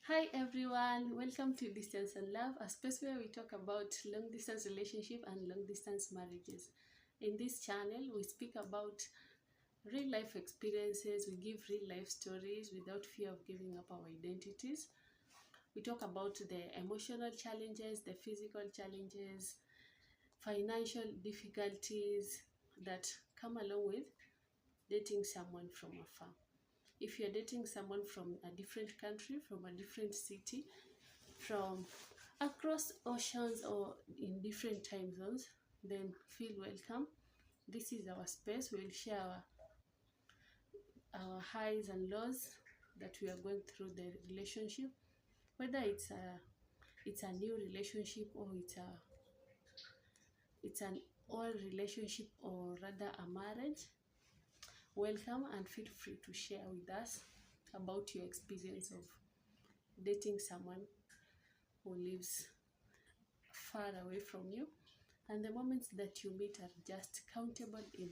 Hi everyone, welcome to Distance and Love, a space where we talk about long distance relationship and long distance marriages. In this channel, we speak about real life experiences, we give real life stories without fear of giving up our identities. We talk about the emotional challenges, the physical challenges, financial difficulties that come along with dating someone from afar. If you're dating someone from a different country, from a different city, from across oceans or in different time zones, then feel welcome. This is our space. We'll share our highs and lows that we are going through the relationship, whether it's a new relationship or it's an old relationship or rather a marriage. Welcome and feel free to share with us about your experience of dating someone who lives far away from you, and the moments that you meet are just countable in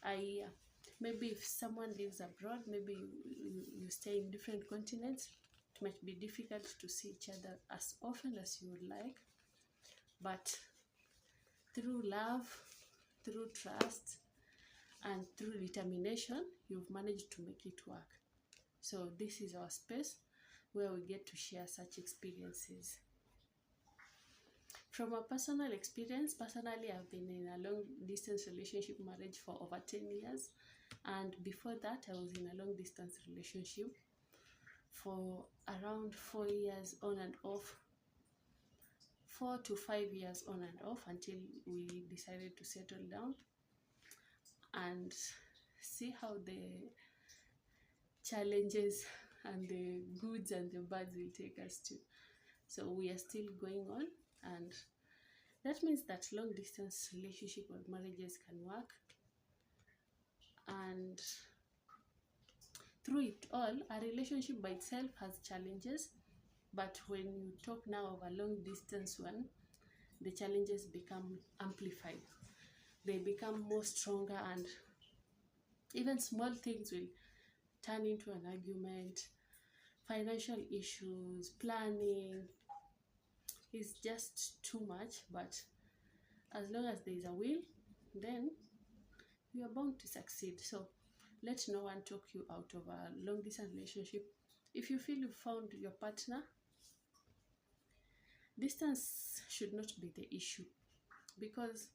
a year. Maybe if someone lives abroad, maybe you stay in different continents, it might be difficult to see each other as often as you would like, but through love, through trust, and through determination, you've managed to make it work. So this is our space where we get to share such experiences. From a personal experience, personally, I've been in a long distance relationship marriage for over 10 years. And before that, I was in a long distance relationship for around 4 years on and off, 4 to 5 years on and off, until we decided to settle down and see how the challenges and the goods and the bads will take us to. So we are still going on, and that means that long distance relationship or marriages can work. And through it all, a relationship by itself has challenges, but when you talk now of a long distance one, the challenges become amplified. They become more stronger, and even small things will turn into an argument. Financial issues, planning is just too much, but as long as there is a will, then you are bound to succeed. So let no one talk you out of a long distance relationship. If you feel you found your partner, distance should not be the issue, because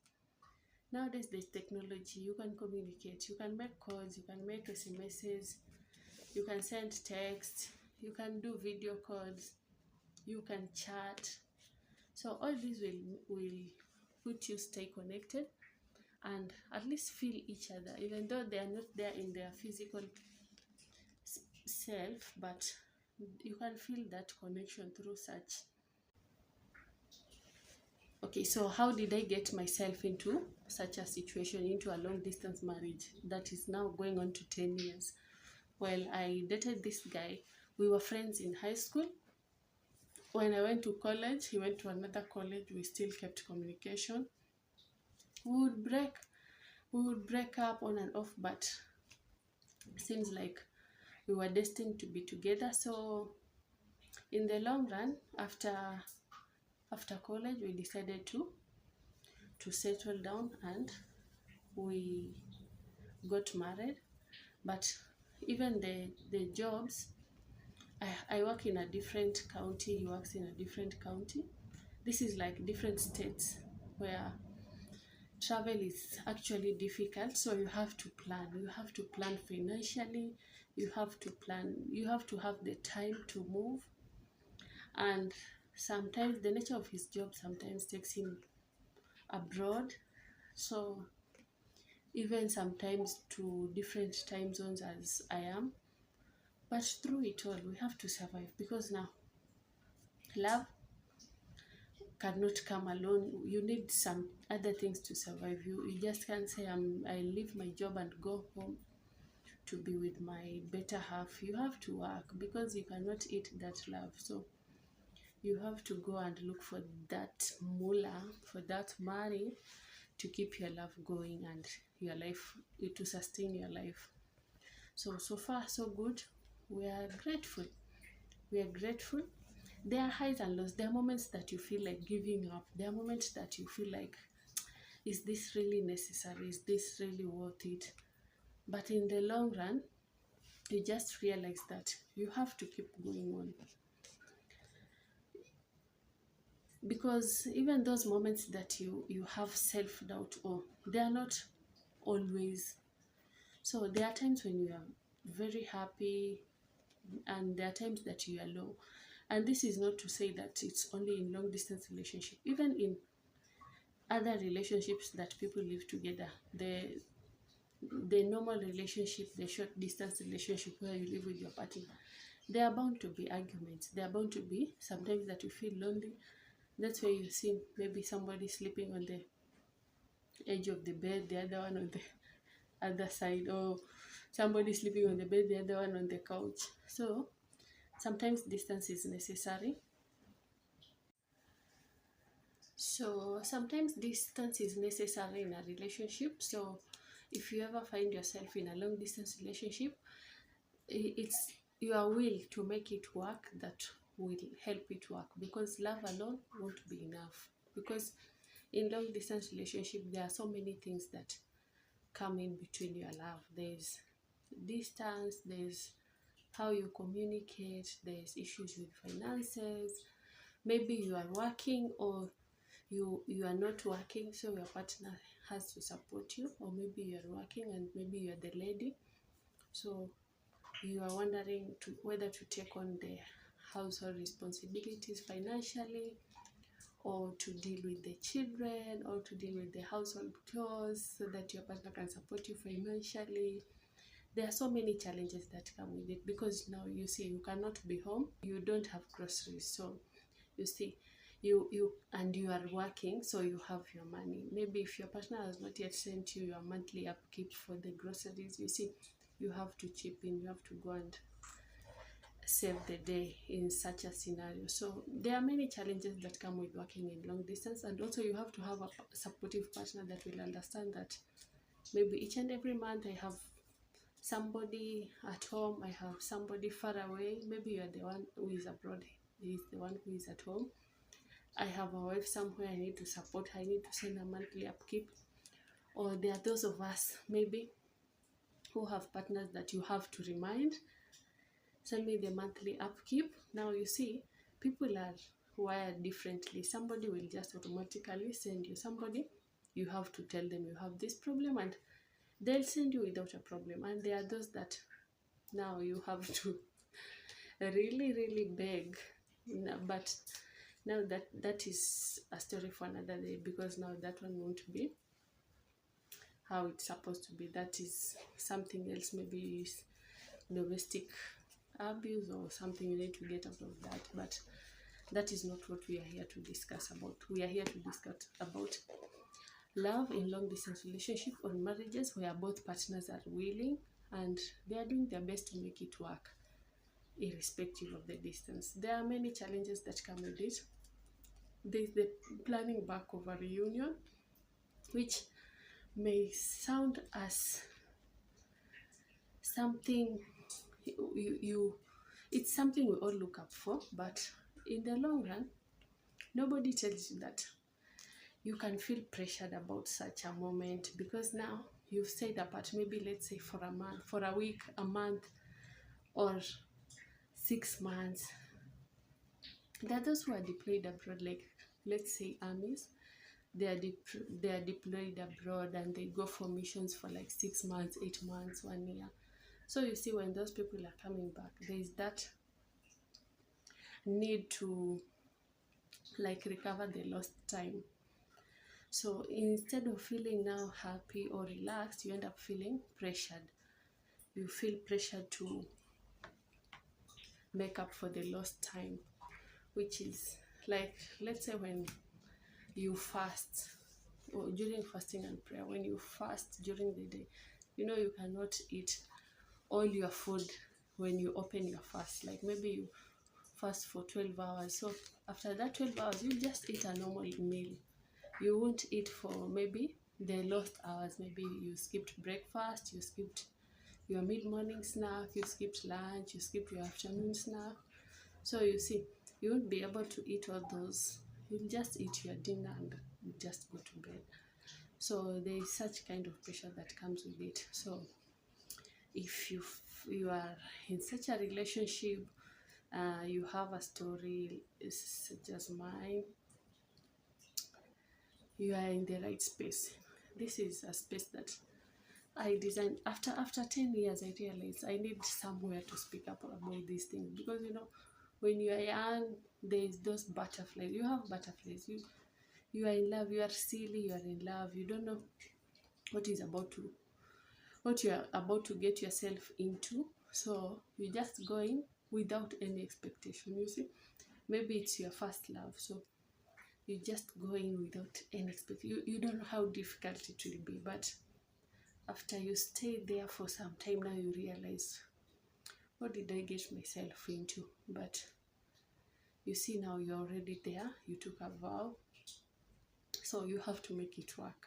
nowadays there's technology. You can communicate, you can make calls, you can make SMSs, you can send text, you can do video calls, you can chat. So all these will put you stay connected and at least feel each other, even though they are not there in their physical self, but you can feel that connection through such. Okay, so how did I get myself into such a situation, into a long distance marriage that is now going on to 10 years? Well, I dated this guy. We were friends in high school. When I went to college, he went to another college. We still kept communication. We would break up on and off, but it seems like we were destined to be together. So in the long run, after college, we decided to settle down, and we got married. But even the jobs, I work in a different county, he works in a different county. This is like different states where travel is actually difficult. So you have to plan financially, you have to have the time to move. And sometimes the nature of his job sometimes takes him abroad, so even sometimes to different time zones as I am. But through it all, we have to survive, because now love cannot come alone. You need some other things to survive. You just can't say I leave my job and go home to be with my better half. You have to work, because you cannot eat that love. So you have to go and look for that moolah, for that money, to keep your love going and your life, to sustain your life. So far so good. We are grateful. we are grateful. There are highs and lows. There are moments that you feel like giving up. There are moments that you feel like, is this really necessary? Is this really worth it? But in the long run, you just realize that you have to keep going on. Because even those moments that you have self-doubt, or they are not always. So there are times when you are very happy, and there are times that you are low. And this is not to say that it's only in long distance relationship. Even in other relationships that people live together, the normal relationship, the short distance relationship where you live with your partner, there are bound to be arguments. There are bound to be sometimes that you feel lonely. That's where you see maybe somebody sleeping on the edge of the bed, the other one on the other side, or somebody sleeping on the bed, the other one on the couch. So sometimes distance is necessary. So sometimes distance is necessary in a relationship. So if you ever find yourself in a long distance relationship, it's your will to make it work that will help it work, because love alone won't be enough. Because in long distance relationship, there are so many things that come in between your love. There's distance, there's how you communicate, there's issues with finances. Maybe you are working, or you are not working, so your partner has to support you. Or maybe you are working and maybe you are the lady, so you are wondering whether to take on the household responsibilities financially, or to deal with the children, or to deal with the household chores, so that your partner can support you financially. There are so many challenges that come with it, because now you see you cannot be home, you don't have groceries. So you see, you and you are working, so you have your money. Maybe if your partner has not yet sent you your monthly upkeep for the groceries, you see, you have to chip in, you have to go and save the day in such a scenario. So there are many challenges that come with working in long distance, and also you have to have a supportive partner that will understand that maybe each and every month I have somebody at home, I have somebody far away. Maybe you are the one who is abroad, he is the one who is at home. I have a wife somewhere, I need to support her, I need to send a monthly upkeep. Or there are those of us maybe who have partners that you have to remind, send me the monthly upkeep. Now you see, people are wired differently. Somebody will just automatically send you. Somebody, you have to tell them you have this problem, and they'll send you without a problem. And there are those that now you have to really beg. But now that is a story for another day, because now that one won't be how it's supposed to be. That is something else. Maybe it's domestic abuse or something. You need to get out of that. But that is not what we are here to discuss about. We are here to discuss about love in long distance relationship, or marriages where both partners are willing and they are doing their best to make it work irrespective of the distance. There are many challenges that come with it. There's the planning back of a reunion, which may sound as something it's something we all look up for, but in the long run, nobody tells you that you can feel pressured about such a moment, because now you've stayed apart, maybe let's say for a month, for a week, a month, or 6 months. There are those who are deployed abroad, like let's say armies. They are deployed abroad, and they go for missions for like 6 months, 8 months, 1 year. So you see, when those people are coming back, there is that need to like recover the lost time. So instead of feeling now happy or relaxed, you end up feeling pressured. You feel pressured to make up for the lost time, which is like, let's say when you fast, or during fasting and prayer, when you fast during the day, you cannot eat all your food when you open your fast. Like maybe you fast for 12 hours, so after that 12 hours you just eat a normal meal. You won't eat for maybe the lost hours. Maybe you skipped breakfast, you skipped your mid-morning snack, you skipped lunch, you skipped your afternoon snack. So you see, you won't be able to eat all those. You'll just eat your dinner and just go to bed. So there is such kind of pressure that comes with it. So if you are in such a relationship, you have a story such as mine, you are in the right space. This is a space that I designed. After 10 years, I realized I need somewhere to speak up about these things, because when you are young, there is those butterflies. You have butterflies. You are in love. You are silly. You are in love. You don't know what you are about to get yourself into. So you just go in without any expectation. You see, maybe it's your first love, so you just go in without any expectation. You don't know how difficult it will be, but after you stay there for some time, now you realize, what did I get myself into? But you see, now you're already there. You took a vow, so you have to make it work.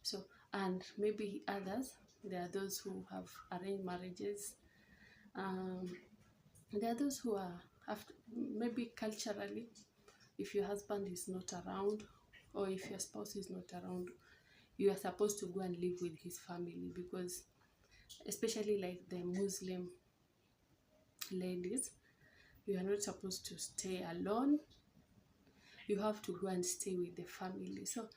So, and maybe others, there are those who have arranged marriages. There are those who are, after, maybe culturally, if your husband is not around, or if your spouse is not around, you are supposed to go and live with his family, because especially like the Muslim ladies, you are not supposed to stay alone. You have to go and stay with the family. So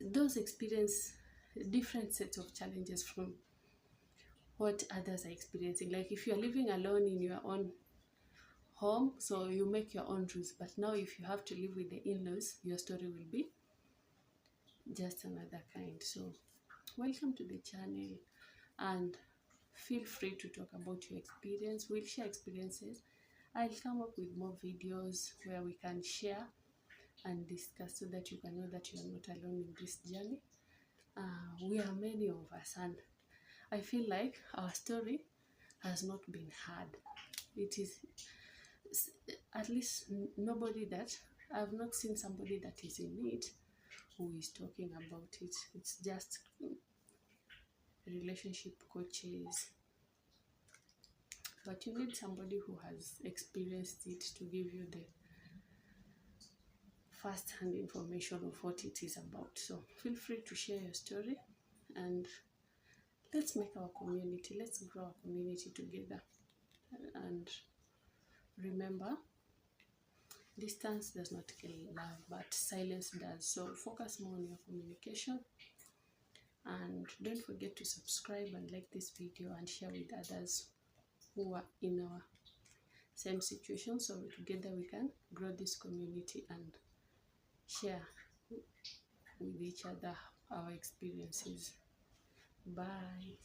those experience different sets of challenges from what others are experiencing. Like if you are living alone in your own home, so you make your own rules. But now if you have to live with the in-laws, your story will be just another kind. So welcome to the channel, and feel free to talk about your experience. We'll share experiences. I'll come up with more videos where we can share and discuss, so that you can know that you are not alone in this journey. We are many of us, and I feel like our story has not been heard. It is, at least nobody that, I've not seen somebody that is in it who is talking about it. It's just relationship coaches, but you need somebody who has experienced it to give you the first-hand information of what it is about. So feel free to share your story, and let's make our community, let's grow our community together. And remember, distance does not kill love, but silence does. So focus more on your communication, and don't forget to subscribe and like this video and share with others who are in our same situation, so together we can grow this community and share with each other our experiences. Bye.